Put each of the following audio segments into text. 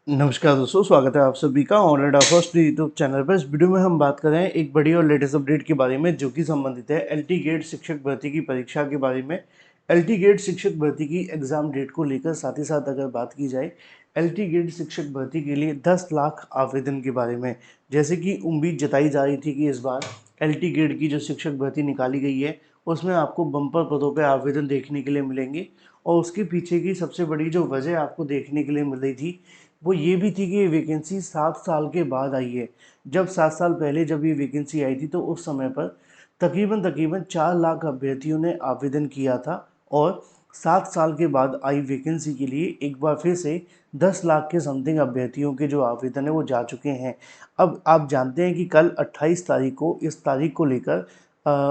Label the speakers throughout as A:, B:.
A: नमस्कार दोस्तों, स्वागत है आप सभी का ऑनलाइन फर्स्ट यूट्यूब चैनल पर। इस वीडियो में हम बात कर रहे हैं एक बड़ी और लेटेस्ट अपडेट के बारे में, जो कि संबंधित है एलटी गेट शिक्षक भर्ती की परीक्षा के बारे में। एलटी गेट शिक्षक भर्ती की एग्जाम डेट को लेकर साथ ही साथ अगर बात की जाए एलटी गेट शिक्षक भर्ती के लिए 10 लाख आवेदन के बारे में, जैसे कि उम्मीद जताई जा रही थी कि इस बार एलटी गेट की जो शिक्षक भर्ती निकाली गई है उसमें आपको बम्पर पदों पर आवेदन देखने के लिए मिलेंगे। और उसके पीछे की सबसे बड़ी जो वजह आपको देखने के लिए मिल रही थी वो ये भी थी कि ये वैकेंसी 7 साल के बाद आई है। जब 7 साल पहले जब ये वैकेंसी आई थी तो उस समय पर तकरीबन तकरीबन 4 लाख अभ्यर्थियों ने आवेदन किया था, और 7 साल के बाद आई वैकेंसी के लिए एक बार फिर से 10 लाख के समथिंग अभ्यर्थियों के जो आवेदन है वो जा चुके हैं। अब आप जानते हैं कि कल 28 तारीख को इस तारीख को लेकर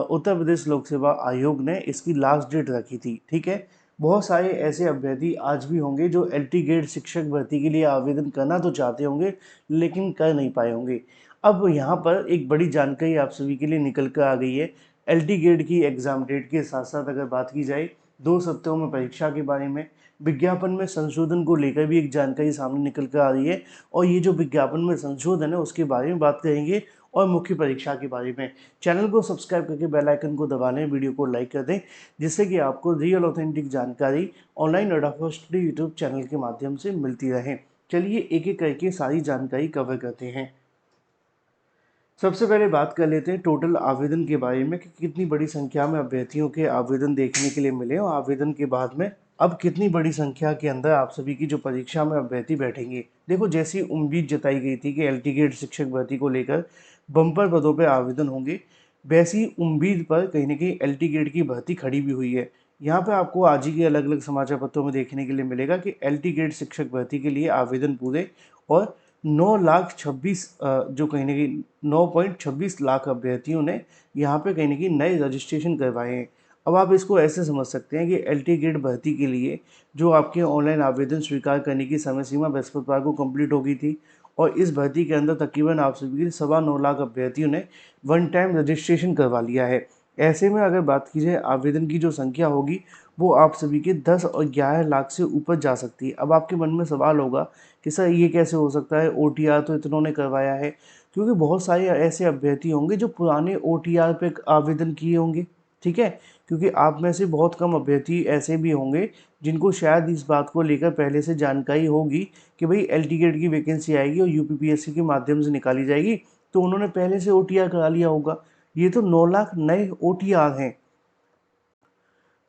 A: उत्तर प्रदेश लोक सेवा आयोग ने इसकी लास्ट डेट रखी थी। ठीक है, बहुत सारे ऐसे अभ्यर्थी आज भी होंगे जो एलटी गेट शिक्षक भर्ती के लिए आवेदन करना तो चाहते होंगे लेकिन कर नहीं पाए होंगे। अब यहाँ पर एक बड़ी जानकारी आप सभी के लिए निकल कर आ गई है। एलटी गेट की एग्ज़ाम डेट के साथ साथ अगर बात की जाए 2 सप्ताहों में परीक्षा के बारे में, विज्ञापन में संशोधन को लेकर भी एक जानकारी सामने निकल कर आ रही है। और ये जो विज्ञापन में संशोधन है उसके बारे में बात करेंगे और मुख्य परीक्षा के बारे में। चैनल को सब्सक्राइब करके बेल आइकन को दबा लें, वीडियो को लाइक कर दें, जिससे कि आपको रियल ऑथेंटिक जानकारी ऑनलाइन अडाफा स्टडी यूट्यूब चैनल के माध्यम से मिलती रहे। चलिए एक एक करके सारी जानकारी कवर करते हैं। सबसे पहले बात कर लेते हैं टोटल आवेदन के बारे में कि कितनी बड़ी संख्या में अभ्यर्थियों के आवेदन देखने के लिए मिले, और आवेदन के बाद में अब कितनी बड़ी संख्या के अंदर आप सभी की जो परीक्षा में अभ्यर्थी बैठेंगे। देखो, जैसी उम्मीद जताई गई थी कि एलटी गेट शिक्षक भर्ती को लेकर बम्पर पदों पर आवेदन होंगे, वैसी उम्मीद पर कहीं ना कहीं एलटी गेट की भर्ती खड़ी भी हुई है। यहाँ पे आपको आज ही के अलग अलग समाचार पत्रों में देखने के लिए मिलेगा कि एलटी गेट शिक्षक भर्ती के लिए आवेदन पूरे और 9,26,000 जो कहीं ना कहीं 9.26 लाख अभ्यर्थियों ने यहाँ पे कहीं ना कहीं नए रजिस्ट्रेशन करवाए हैं। अब आप इसको ऐसे समझ सकते हैं कि एलटी गेट भर्ती के लिए जो आपके ऑनलाइन आवेदन स्वीकार करने की समय सीमा बृहस्पतिवार को कंप्लीट हो गई थी, और इस भर्ती के अंदर तकरीबन आप सभी के 9.25 लाख अभ्यर्थियों ने वन टाइम रजिस्ट्रेशन करवा लिया है। ऐसे में अगर बात की जाए आवेदन की जो संख्या होगी वो आप सभी के 10 और 11 लाख से ऊपर जा सकती है। अब आपके मन में सवाल होगा कि सर ये कैसे हो सकता है, ओटीआर तो इतनों ने करवाया है। क्योंकि बहुत सारे ऐसे अभ्यर्थी होंगे जो पुराने ओटीआर पे आवेदन किए होंगे। ठीक है, क्योंकि आप में से बहुत कम अभ्यर्थी ऐसे भी होंगे जिनको शायद इस बात को लेकर पहले से जानकारी होगी कि भाई एलटी गेट की वैकेंसी आएगी और यूपीपीएससी के माध्यम से निकाली जाएगी, तो उन्होंने पहले से ओटीआर करा लिया होगा। ये तो 9 लाख नए ओटीआर हैं।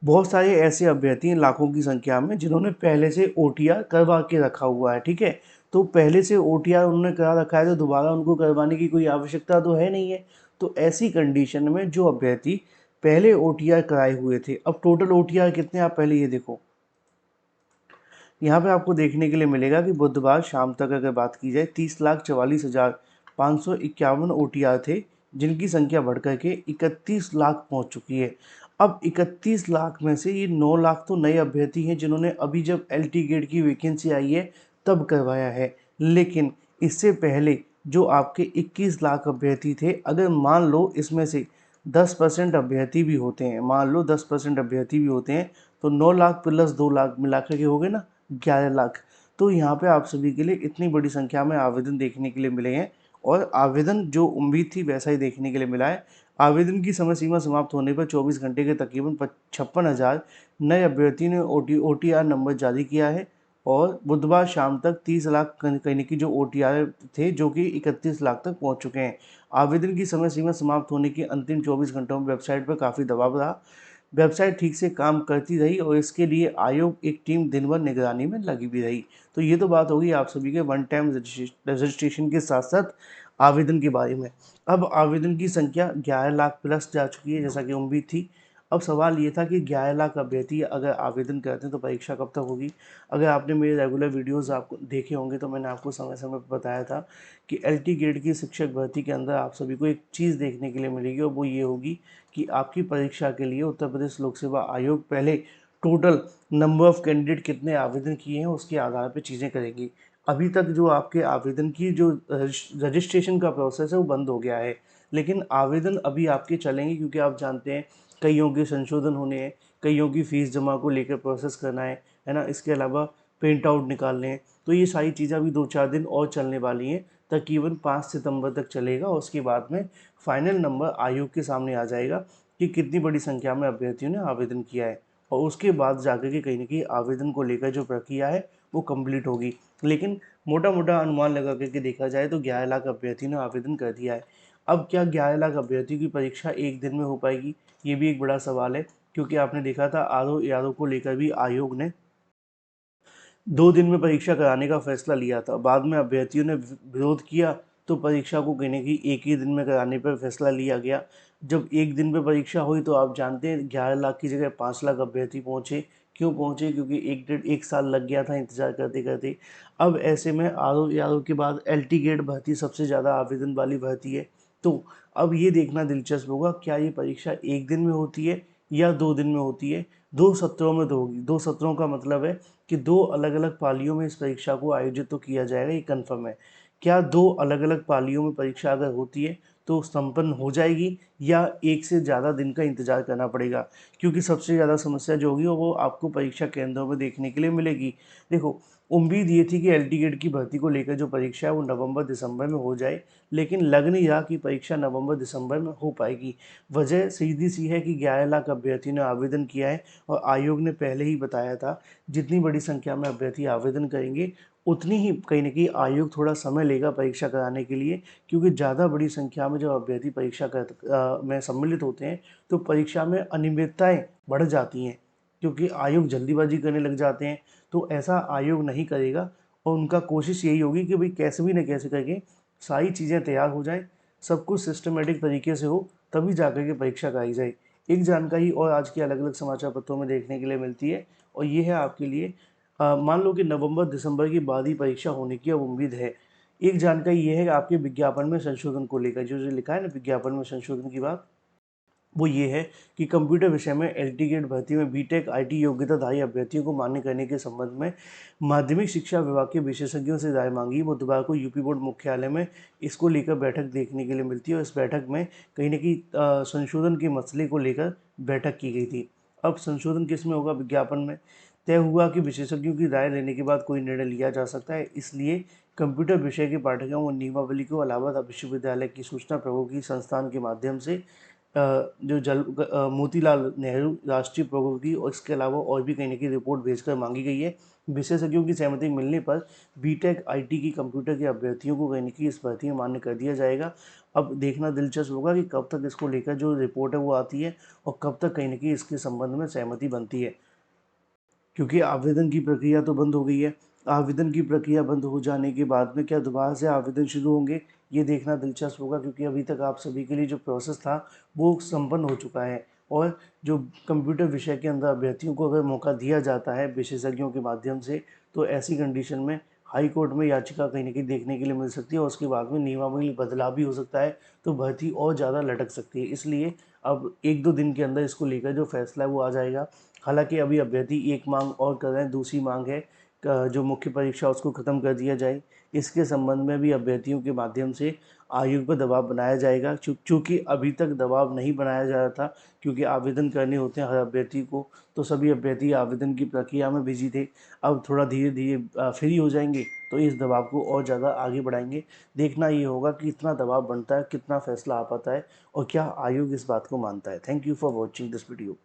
A: बहुत सारे ऐसे अभ्यर्थी हैं लाखों की संख्या में जिन्होंने पहले से ओटीआर करवा के रखा हुआ है। ठीक है, तो पहले से ओटीआर उन्होंने करा रखा है तो दोबारा उनको करवाने की कोई आवश्यकता तो है नहीं है। तो ऐसी कंडीशन में जो अभ्यर्थी पहले ओटीआर कराए हुए थे, अब टोटल ओटीआर कितने आप पहले ये देखो। यहाँ पे आपको देखने के लिए मिलेगा कि बुधवार शाम तक अगर बात की जाए 30,44,551 ओटीआर थे, जिनकी संख्या बढ़ कर के 31 लाख पहुँच चुकी है। अब 31 लाख में से ये 9 लाख तो नए अभ्यर्थी हैं जिन्होंने अभी जब एलटी गेट की वैकेंसी आई है तब करवाया है। लेकिन इससे पहले जो आपके 21 लाख अभ्यर्थी थे, अगर मान लो इसमें से 10% अभ्यर्थी भी होते हैं, मान लो 10% अभ्यर्थी भी होते हैं, तो 9 लाख प्लस 2 लाख मिलाकर के हो गए ना 11 लाख। तो यहाँ पे आप सभी के लिए इतनी बड़ी संख्या में आवेदन देखने के लिए मिले हैं, और आवेदन जो उम्मीद थी वैसा ही देखने के लिए मिला है। आवेदन की समय सीमा समाप्त होने पर 24 घंटे के तकरीबन 56,000 नए अभ्यर्थी ने ओटीआर नंबर जारी किया है, और बुधवार शाम तक 30 लाख कहने की जो ओटीआर थे जो कि 31 लाख तक पहुंच चुके हैं। आवेदन की समय सीमा समाप्त होने के अंतिम 24 घंटों में वेबसाइट पर काफ़ी दबाव रहा। वेबसाइट ठीक से काम करती रही और इसके लिए आयोग एक टीम दिन भर निगरानी में लगी भी रही। तो ये तो बात होगी आप सभी के वन टाइम रजिस्ट्रेशन के साथ साथ आवेदन के बारे में। अब आवेदन की संख्या 11 लाख प्लस जा चुकी है जैसा कि उम्मीद थी। अब सवाल ये था कि 11 लाख अभ्यर्थी अगर आवेदन करते हैं तो परीक्षा कब तक होगी। अगर आपने मेरे रेगुलर वीडियोस आपको देखे होंगे तो मैंने आपको समय समय पर बताया था कि एलटी गेट की शिक्षक भर्ती के अंदर आप सभी को एक चीज़ देखने के लिए मिलेगी, और वो ये होगी कि आपकी परीक्षा के लिए उत्तर प्रदेश लोक सेवा आयोग पहले टोटल नंबर ऑफ कैंडिडेट कितने आवेदन किए हैं उसके आधार पर चीज़ें करेंगी। अभी तक जो आपके आवेदन की जो रजिस्ट्रेशन का प्रोसेस है वो बंद हो गया है, लेकिन आवेदन अभी आपके चलेंगे, क्योंकि आप जानते हैं कईयों के संशोधन होने हैं, कईयों की फ़ीस जमा को लेकर प्रोसेस करना है ना। इसके अलावा प्रिंट आउट निकालने हैं। तो ये सारी चीज़ें अभी 2-4 दिन और चलने वाली हैं, तकरीबन 5 सितंबर तक चलेगा। उसके बाद में फाइनल नंबर आयोग के सामने आ जाएगा कि कितनी बड़ी संख्या में अभ्यर्थियों ने आवेदन किया है, और उसके बाद जाकर के कहीं न कहीं आवेदन को लेकर जो प्रक्रिया है वो कंप्लीट होगी। लेकिन मोटा-मोटा अनुमान लगा कर के देखा जाए तो 11 लाख अभ्यर्थियों ने आवेदन कर दिया है। अब क्या 11 लाख अभ्यर्थियों की परीक्षा एक दिन में हो पाएगी? ये भी एक बड़ा सवाल है, क्योंकि आपने देखा था आरओ को लेकर भी आयोग ने 2 दिन में परीक्षा कराने का फैसला लिया था। बाद में अभ्यर्थियों ने विरोध किया, तो परीक्षा को कहीं न कहीं एक ही दिन में कराने पर फैसला लिया गया। जब एक दिन में परीक्षा हुई तो आप जानते हैं 11 लाख की जगह 5 लाख अभ्यर्थी पहुँचे। क्यों पहुँचे? क्योंकि 1 डेढ़ 1 साल लग गया था इंतज़ार करते-करते। अब ऐसे में आरओ के बाद एलटी गेट भर्ती सबसे ज़्यादा आवेदन वाली भर्ती है। तो अब ये देखना दिलचस्प होगा, क्या ये परीक्षा 1 दिन में होती है या 2 दिन में होती है? 2 सत्रों में तो होगी। 2 सत्रों का मतलब है कि 2 अलग-अलग पालियों में इस परीक्षा को आयोजित तो किया जाएगा, ये कन्फर्म है। क्या 2 अलग-अलग पालियों में परीक्षा अगर होती है तो संपन्न हो जाएगी, या 1 से ज़्यादा दिन का इंतज़ार करना पड़ेगा? क्योंकि सबसे ज़्यादा समस्या जो होगी वो आपको परीक्षा केंद्रों में देखने के लिए मिलेगी। देखो, उम्मीद ये थी कि एलटी गेट की भर्ती को लेकर जो परीक्षा है वो नवंबर-दिसंबर में हो जाए, लेकिन लग नहीं रहा कि परीक्षा नवंबर-दिसंबर में हो पाएगी। वजह सीधी-सी है कि 11 लाख अभ्यर्थियों ने आवेदन किया है, और आयोग ने पहले ही बताया था जितनी बड़ी संख्या में अभ्यर्थी आवेदन करेंगे, उतनी ही कहीं न कहीं आयोग थोड़ा समय लेगा परीक्षा कराने के लिए, क्योंकि ज़्यादा बड़ी संख्या में जब अभ्यर्थी में सम्मिलित होते हैं, तो परीक्षा में अनियमितताएँ बढ़ जाती हैं, क्योंकि आयोग जल्दीबाजी करने लग जाते हैं। तो ऐसा आयोग नहीं करेगा, और उनका कोशिश यही होगी कि भई कैसे भी न कैसे करके सारी चीज़ें तैयार हो जाएँ, सब कुछ सिस्टमैटिक तरीके से हो, तभी जाकर के परीक्षा कराई जाए। एक जानकारी और आज के अलग-अलग समाचार पत्रों में देखने के लिए मिलती है, और ये है आपके लिए, मान लो कि नवंबर-दिसंबर के बाद ही परीक्षा होने की अब उम्मीद है। एक जानकारी ये है कि आपके विज्ञापन में संशोधन को लेकर जो-जो लिखा है ना विज्ञापन में संशोधन की बात, वो ये है कि कंप्यूटर विषय में एलटी गेट भर्ती में बीटेक आईटी योग्यताधारी अभ्यर्थियों को मान्य करने के संबंध में माध्यमिक शिक्षा विभाग के विशेषज्ञों से राय मांगी। बुधवार को यूपी बोर्ड मुख्यालय में इसको लेकर बैठक देखने के लिए मिलती है, और इस बैठक में कहीं न कहीं संशोधन के मसले को लेकर बैठक की गई थी। अब संशोधन किस में होगा? विज्ञापन में। तय हुआ कि विशेषज्ञों की राय लेने के बाद कोई निर्णय लिया जा सकता है, इसलिए कंप्यूटर विषय के पाठ्यक्रम और नियमावली को इलाहाबाद विश्वविद्यालय की सूचना प्रौद्योगिकी संस्थान के माध्यम से मोतीलाल नेहरू राष्ट्रीय प्रौद्योगिकी और इसके अलावा और भी कहीं न कहीं रिपोर्ट भेजकर मांगी गई है। विशेषज्ञों की सहमति मिलने पर बीटेक आईटी की कंप्यूटर के अभ्यर्थियों को कहीं न कहीं इस भर्ती में मान्य कर दिया जाएगा। अब देखना दिलचस्प होगा कि कब तक इसको लेकर जो रिपोर्ट है वो आती है, और कब तक कहीं न कहीं इसके संबंध में सहमति बनती है। क्योंकि आवेदन की प्रक्रिया तो बंद हो गई है। आवेदन की प्रक्रिया बंद हो जाने के बाद में क्या दोबारा से आवेदन शुरू होंगे? ये देखना दिलचस्प होगा, क्योंकि अभी तक आप सभी के लिए जो प्रोसेस था वो संपन्न हो चुका है, और जो कंप्यूटर विषय के अंदर अभ्यर्थियों को अगर मौका दिया जाता है विशेषज्ञों के माध्यम से, तो ऐसी कंडीशन में हाई कोर्ट में याचिका कहीं न कहीं देखने के लिए मिल सकती है, और उसके बाद में नियमावली बदलाव भी हो सकता है, तो भर्ती और ज़्यादा लटक सकती है। इसलिए अब 1-2 दिन के अंदर इसको लेकर जो फैसला है वो आ जाएगा। हालाँकि अभी अभ्यर्थी एक मांग और कर रहे हैं, दूसरी मांग है जो मुख्य परीक्षा उसको ख़त्म कर दिया जाए। इसके संबंध में भी अभ्यर्थियों के माध्यम से आयोग पर दबाव बनाया जाएगा, चूँकि अभी तक दबाव नहीं बनाया जा रहा था, क्योंकि आवेदन करने होते हैं हर अभ्यर्थी को, तो सभी अभ्यर्थी आवेदन की प्रक्रिया में बिज़ी थे। अब थोड़ा धीरे-धीरे फ्री हो जाएँगे, तो इस दबाव को और ज़्यादा आगे बढ़ाएँगे। देखना ये होगा कि कितना दबाव बनता है, कितना फैसला आ पाता है, और क्या आयोग इस बात को मानता है। Thank you for watching this video.